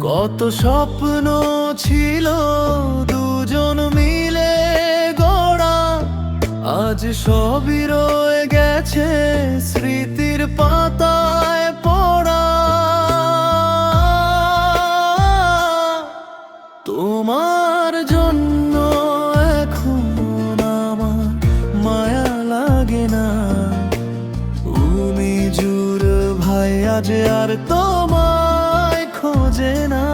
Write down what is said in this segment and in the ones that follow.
কত স্বপ্ন ছিল দুজন মিলে গড়া, আজ সবই রয়ে গেছে স্মৃতির পাতায় পড়া। তোমার জন্য এখন আমার মায়া লাগে না, তুমি জুর ভাই আজ আর তোমায় খোঁজে না।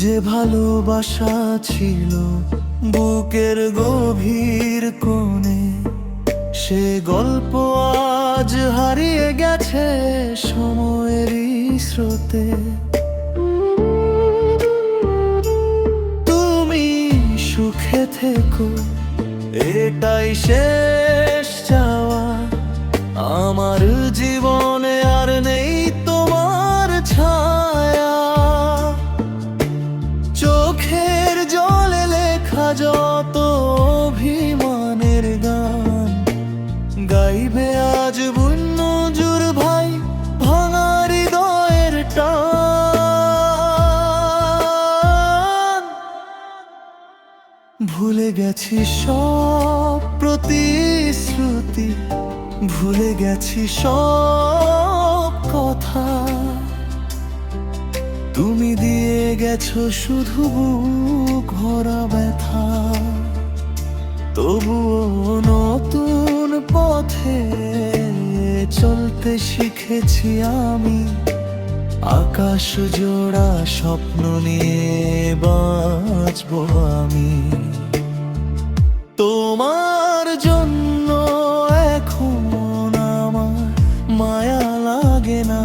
যে ভালোবাসা ছিল বুকের গভীর কোণে, সে গল্প আজ হারিয়ে গেছে সময়েরই স্রোতে। তুমি সুখে থেকো, এটাই শেষ চাওয়া। আমার জীবনে আর নেই তোমার ছায়া, চোখের জলে লেখা যত অভিমানের গান গাইবে আজ বুনজুর ভাই ভাঙা হৃদয়ের টান। ভুলে গেছি সব প্রতিশ্রুতি, ভুলে গেছি সব কথা, তুমি দিয়ে গেছো শুধু বুক ভরা ব্যথা। তবুও নতুন পথে চলতে শিখেছি আমি, আকাশ জোড়া স্বপ্ন নিয়ে বাঁচবো আমি। তোমার জন্য এখন আমার মায়া লাগে না,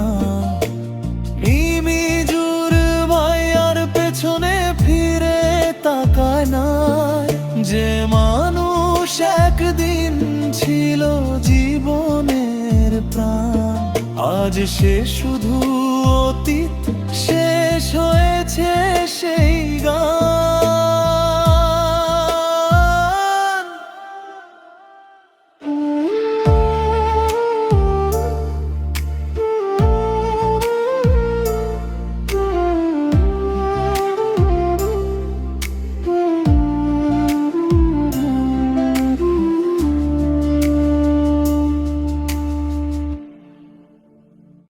নিমিজুর ভাই আর পেছনে ফিরে তাকায় না। যে মানুষ একদিন ছিল জীবনের প্রাণ, আজ সে শুধু অতীত, শেষ হয়েছে সেই গান।